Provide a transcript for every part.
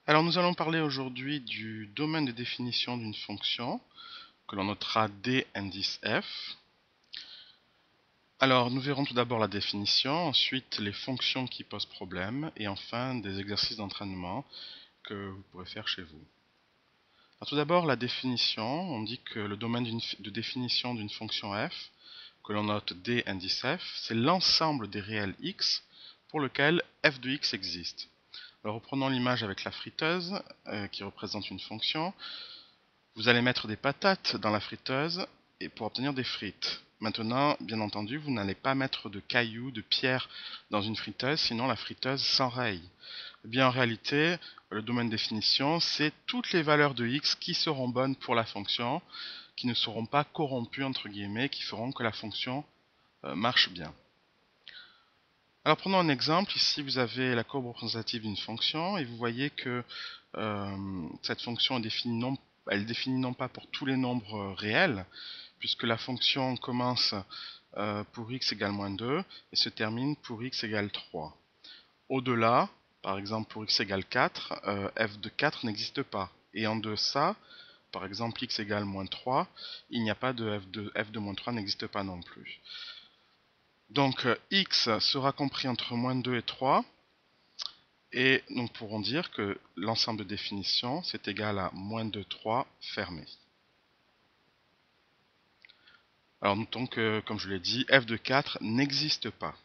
Alors nous allons parler aujourd'hui du domaine de définition d'une fonction que l'on notera D indice F. Alors nous verrons tout d'abord la définition, ensuite les fonctions qui posent problème et enfin des exercices d'entraînement que vous pourrez faire chez vous. Alors, tout d'abord la définition, on dit que le domaine de définition d'une fonction f, que l'on note D indice F, c'est l'ensemble des réels x pour lequel f de x existe. Alors reprenons l'image avec la friteuse qui représente une fonction. Vous allez mettre des patates dans la friteuse et pour obtenir des frites. Maintenant, bien entendu, vous n'allez pas mettre de cailloux, de pierres dans une friteuse, sinon la friteuse s'enraye. Eh bien, en réalité, le domaine de définition, c'est toutes les valeurs de x qui seront bonnes pour la fonction, qui ne seront pas corrompues, entre guillemets, qui feront que la fonction marche bien. Alors prenons un exemple, ici vous avez la courbe représentative d'une fonction et vous voyez que cette fonction est définie elle définit non pas pour tous les nombres réels, puisque la fonction commence pour x égale moins 2 et se termine pour x égale 3. Au-delà, par exemple pour x égale 4, f de 4 n'existe pas. Et en deçà, par exemple x égale moins 3, il n'y a pas de f de moins 3 n'existe pas non plus. Donc x sera compris entre moins 2 et 3, et nous pourrons dire que l'ensemble de définition c'est égal à moins 2, 3 fermé. Alors notons que, comme je l'ai dit, f de 4 n'existe pas.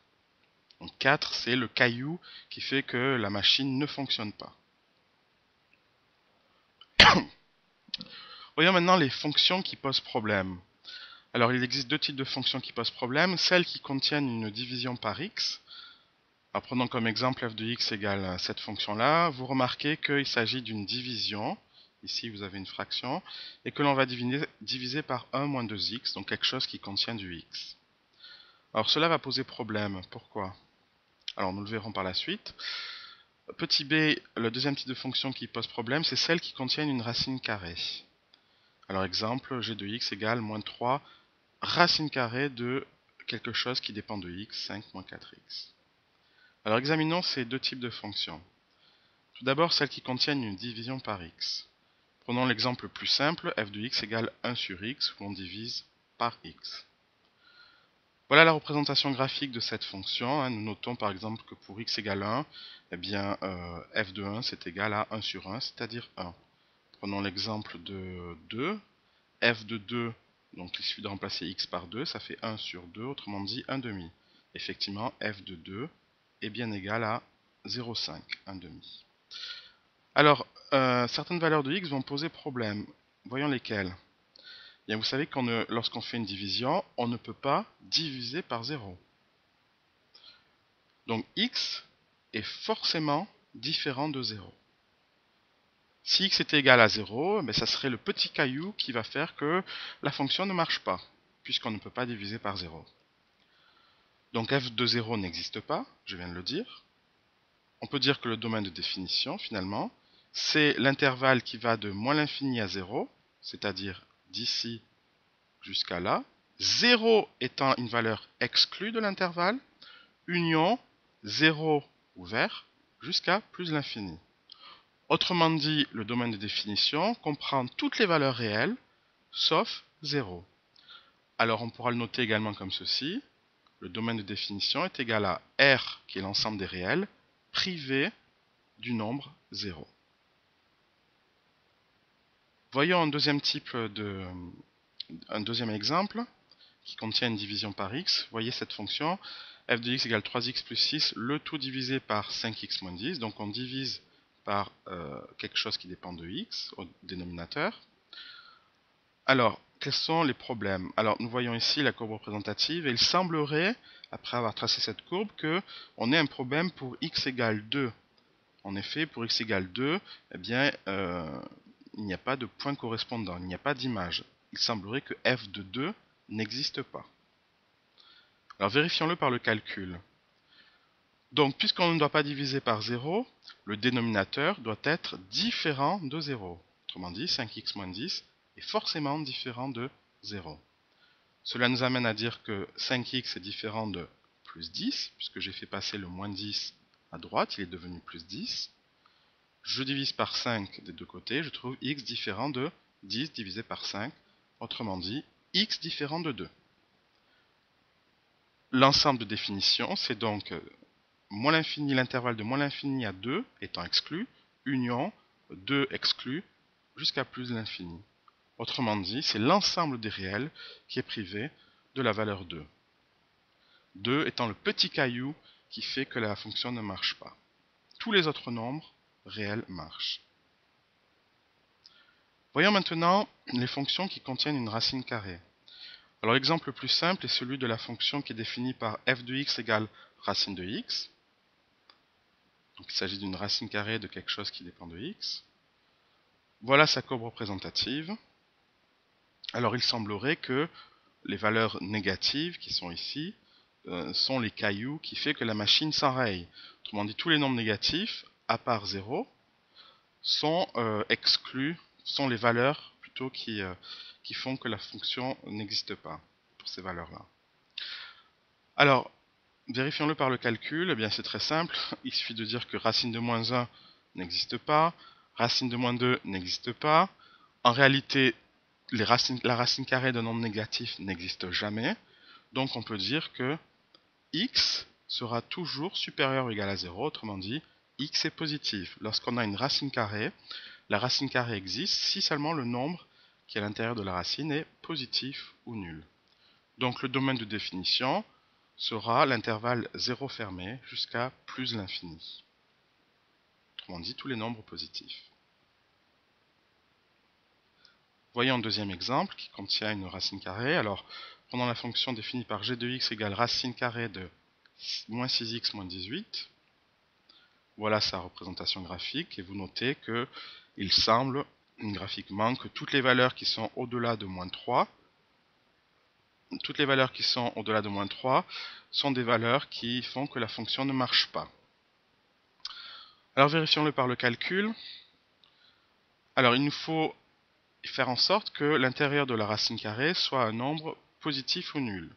Donc 4 c'est le caillou qui fait que la machine ne fonctionne pas. Voyons maintenant les fonctions qui posent problème. Alors il existe deux types de fonctions qui posent problème, celles qui contiennent une division par x. Alors, prenons comme exemple f de x égale cette fonction-là. Vous remarquez qu'il s'agit d'une division. Ici, vous avez une fraction. Et que l'on va diviser par 1 moins 2x, donc quelque chose qui contient du x. Alors, cela va poser problème. Pourquoi? Alors, nous le verrons par la suite. Petit b, le deuxième type de fonction qui pose problème, c'est celles qui contiennent une racine carrée. Alors, exemple, g de x égale moins 3 racine carrée de quelque chose qui dépend de x, 5 moins 4x. Alors examinons ces deux types de fonctions. Tout d'abord celles qui contiennent une division par x. Prenons l'exemple le plus simple, f de x égale 1 sur x, où on divise par x. Voilà la représentation graphique de cette fonction. Nous notons par exemple que pour x égale 1, eh bien, f de 1 c'est égal à 1 sur 1, c'est-à-dire 1. Prenons l'exemple de 2, f de 2, donc il suffit de remplacer x par 2, ça fait 1 sur 2, autrement dit 1 demi. Effectivement, f de 2 est bien égal à 0,5, 1 demi. Alors, certaines valeurs de x vont poser problème. Voyons lesquelles. Bien, vous savez que lorsqu'on fait une division, on ne peut pas diviser par 0. Donc x est forcément différent de 0. Si x était égal à 0, ça serait le petit caillou qui va faire que la fonction ne marche pas, puisqu'on ne peut pas diviser par 0. Donc f de 0 n'existe pas, je viens de le dire. On peut dire que le domaine de définition, finalement, c'est l'intervalle qui va de moins l'infini à 0, c'est-à-dire d'ici jusqu'à là, 0 étant une valeur exclue de l'intervalle, union 0 ouvert jusqu'à plus l'infini. Autrement dit, le domaine de définition comprend toutes les valeurs réelles, sauf 0. Alors on pourra le noter également comme ceci. Le domaine de définition est égal à R, qui est l'ensemble des réels, privé du nombre 0. Voyons un deuxième exemple qui contient une division par x. Voyez cette fonction, f de x égale 3x plus 6, le tout divisé par 5x moins 10. Donc on divise par quelque chose qui dépend de x au dénominateur. Alors, quels sont les problèmes? Alors, nous voyons ici la courbe représentative et il semblerait, après avoir tracé cette courbe, qu'on ait un problème pour x égale 2. En effet, pour x égale 2, eh bien, il n'y a pas de point correspondant, il n'y a pas d'image. Il semblerait que f de 2 n'existe pas. Alors vérifions-le par le calcul. Donc, puisqu'on ne doit pas diviser par 0, le dénominateur doit être différent de 0. Autrement dit, 5x moins 10 est forcément différent de 0. Cela nous amène à dire que 5x est différent de plus 10, puisque j'ai fait passer le moins 10 à droite, il est devenu plus 10. je divise par 5 des deux côtés, je trouve x différent de 10 divisé par 5, autrement dit, x différent de 2. L'ensemble de définition, c'est donc moins l'infini, l'intervalle de moins l'infini à 2 étant exclu, union 2 exclu, jusqu'à plus l'infini. Autrement dit, c'est l'ensemble des réels qui est privé de la valeur 2. 2 étant le petit caillou qui fait que la fonction ne marche pas. Tous les autres nombres réels marchent. Voyons maintenant les fonctions qui contiennent une racine carrée. Alors l'exemple le plus simple est celui de la fonction qui est définie par f de x égale racine de x. Donc il s'agit d'une racine carrée de quelque chose qui dépend de x. Voilà sa courbe représentative. Alors il semblerait que les valeurs négatives qui sont ici sont les cailloux qui fait que la machine s'enraye. Autrement dit, tous les nombres négatifs, à part 0, sont exclus, sont les valeurs plutôt qui font que la fonction n'existe pas pour ces valeurs-là. Alors, vérifions-le par le calcul. Eh bien, c'est très simple. Il suffit de dire que racine de moins 1 n'existe pas, racine de moins 2 n'existe pas. En réalité, la racine carrée d'un nombre négatif n'existe jamais. Donc, on peut dire que x sera toujours supérieur ou égal à 0. Autrement dit, x est positif. Lorsqu'on a une racine carrée, la racine carrée existe si seulement le nombre qui est à l'intérieur de la racine est positif ou nul. Donc le domaine de définition sera l'intervalle 0 fermé jusqu'à plus l'infini. Autrement dit, tous les nombres positifs. Voyons un deuxième exemple qui contient une racine carrée. Alors, prenons la fonction définie par g de x égale racine carrée de moins 6x moins 18. Voilà sa représentation graphique et vous notez qu'il semble graphiquement que toutes les valeurs qui sont au-delà de moins 3, sont des valeurs qui font que la fonction ne marche pas. Alors vérifions-le par le calcul. Alors il nous faut faire en sorte que l'intérieur de la racine carrée soit un nombre positif ou nul.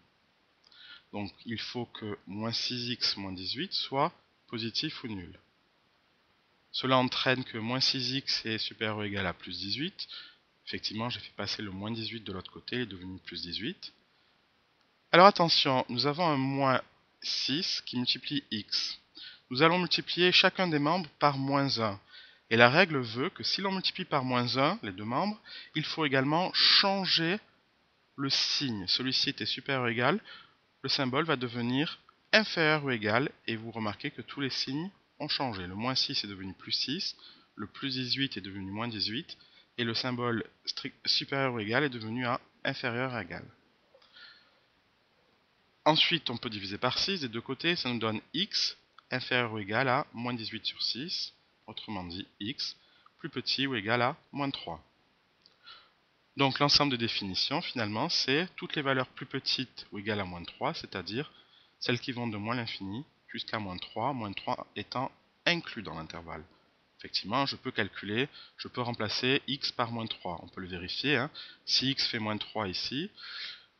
Donc il faut que moins 6x moins 18 soit positif ou nul. Cela entraîne que moins 6x est supérieur ou égal à plus 18. Effectivement, j'ai fait passer le moins 18 de l'autre côté, il est devenu plus 18. Alors attention, nous avons un moins 6 qui multiplie x. Nous allons multiplier chacun des membres par moins 1. Et la règle veut que si l'on multiplie par moins 1 les deux membres, il faut également changer le signe. Celui-ci était supérieur ou égal, le symbole va devenir inférieur ou égal, et vous remarquez que tous les signes ont changé. Le moins 6 est devenu plus 6, le plus 18 est devenu moins 18, et le symbole supérieur ou égal est devenu inférieur à égal. Ensuite, on peut diviser par 6 des deux côtés, ça nous donne x inférieur ou égal à moins 18 sur 6, autrement dit x plus petit ou égal à moins 3. Donc l'ensemble de définitions, finalement, c'est toutes les valeurs plus petites ou égales à moins 3, c'est-à-dire celles qui vont de moins l'infini jusqu'à moins 3 étant inclus dans l'intervalle. Effectivement, je peux calculer, je peux remplacer x par moins 3. On peut le vérifier. Si x fait moins 3 ici,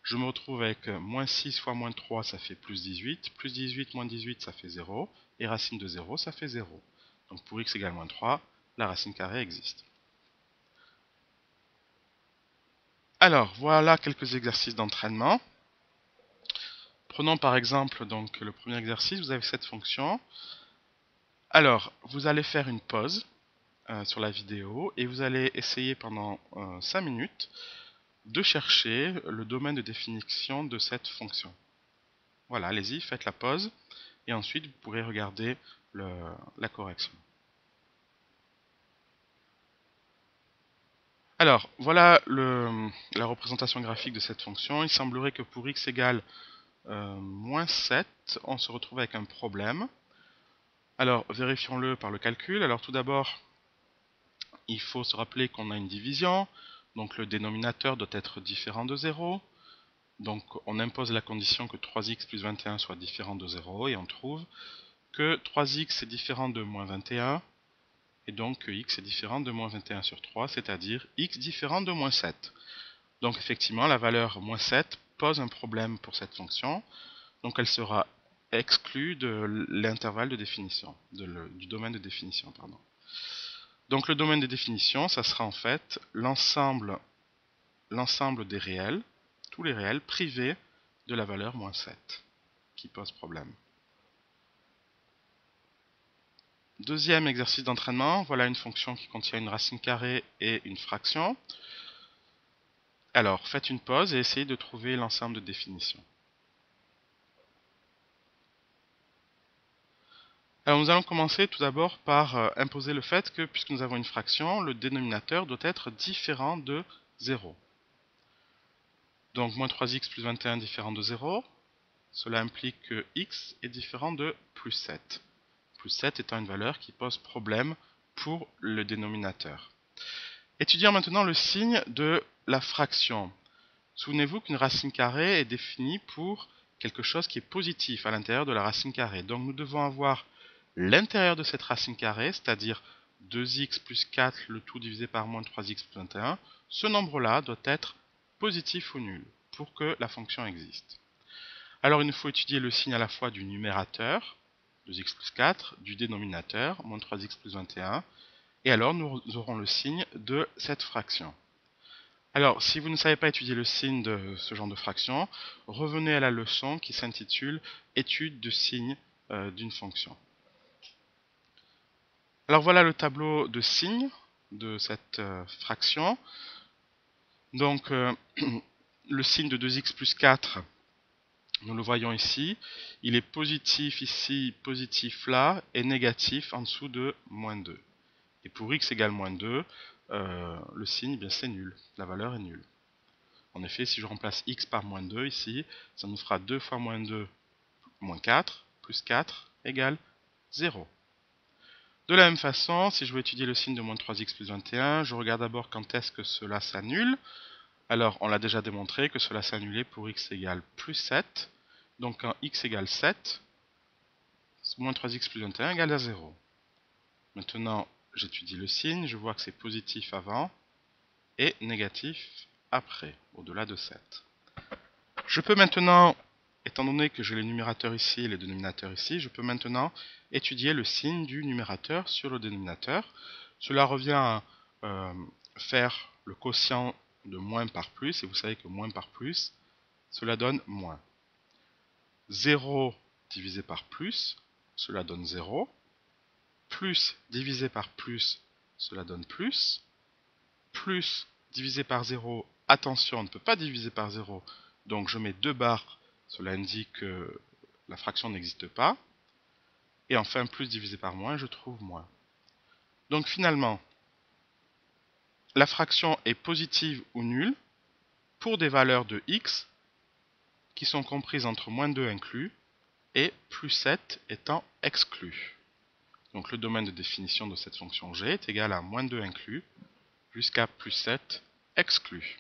je me retrouve avec moins 6 fois moins 3, ça fait plus 18. Plus 18 moins 18, ça fait 0. Et racine de 0, ça fait 0. Donc pour x égale moins 3, la racine carrée existe. Alors, voilà quelques exercices d'entraînement. Prenons par exemple donc, le premier exercice, vous avez cette fonction. Alors, vous allez faire une pause sur la vidéo et vous allez essayer pendant 5 minutes de chercher le domaine de définition de cette fonction. Voilà, allez-y, faites la pause et ensuite vous pourrez regarder la correction. Alors, voilà la représentation graphique de cette fonction. Il semblerait que pour x égale moins 7, on se retrouve avec un problème. Alors, vérifions-le par le calcul. Alors, tout d'abord, il faut se rappeler qu'on a une division. Donc, le dénominateur doit être différent de 0. Donc, on impose la condition que 3x plus 21 soit différent de 0. Et on trouve que 3x est différent de moins 21. Et donc, que x est différent de moins 21 sur 3, c'est-à-dire x différent de moins 7. Donc, effectivement, la valeur moins 7 pose un problème pour cette fonction. Donc, elle sera exclue de l'intervalle de définition, du domaine de définition, pardon. Donc le domaine des définitions, ça sera en fait l'ensemble des réels, tous les réels privés de la valeur moins 7 qui pose problème. Deuxième exercice d'entraînement, voilà une fonction qui contient une racine carrée et une fraction. Alors, faites une pause et essayez de trouver l'ensemble de définitions. Alors, nous allons commencer tout d'abord par imposer le fait que, puisque nous avons une fraction, le dénominateur doit être différent de 0. Donc, moins 3x plus 21 différent de 0, cela implique que x est différent de plus 7. Plus 7 étant une valeur qui pose problème pour le dénominateur. Étudions maintenant le signe de la fraction. Souvenez-vous qu'une racine carrée est définie pour quelque chose qui est positif à l'intérieur de la racine carrée. Donc nous devons avoir l'intérieur de cette racine carrée, c'est-à-dire 2x plus 4, le tout divisé par moins 3x plus 21. Ce nombre-là doit être positif ou nul pour que la fonction existe. Alors il nous faut étudier le signe à la fois du numérateur, 2x plus 4, du dénominateur, moins 3x plus 21, et alors nous aurons le signe de cette fraction. Alors, si vous ne savez pas étudier le signe de ce genre de fraction, revenez à la leçon qui s'intitule « Étude de signes d'une fonction ». Alors voilà le tableau de signes de cette fraction. Donc, le signe de 2x plus 4, nous le voyons ici. Il est positif ici, positif là, et négatif en dessous de moins 2. Et pour x égale moins 2, le signe, bien c'est nul. La valeur est nulle. En effet, si je remplace x par moins 2 ici, ça nous fera 2 fois moins 2, moins 4, plus 4 égale 0. De la même façon, si je veux étudier le signe de moins 3x plus 21, je regarde d'abord quand est-ce que cela s'annule. Alors, on l'a déjà démontré que cela s'annulait pour x égale plus 7. Donc, quand x égale 7, moins 3x plus 21 égale à 0. Maintenant, j'étudie le signe, je vois que c'est positif avant et négatif après, au-delà de 7. Je peux maintenant, étant donné que j'ai les numérateurs ici et les dénominateurs ici, je peux maintenant étudier le signe du numérateur sur le dénominateur. Cela revient à faire le quotient de moins par plus, et vous savez que moins par plus, cela donne moins. 0 divisé par plus, cela donne 0. Plus divisé par plus, cela donne plus. Plus divisé par 0, attention, on ne peut pas diviser par 0, donc je mets 2 barres, cela indique que la fraction n'existe pas. Et enfin, plus divisé par moins, je trouve moins. Donc finalement, la fraction est positive ou nulle pour des valeurs de x qui sont comprises entre moins 2 inclus et plus 7 étant exclus. Donc le domaine de définition de cette fonction g est égal à moins 2 inclus jusqu'à plus 7 exclus.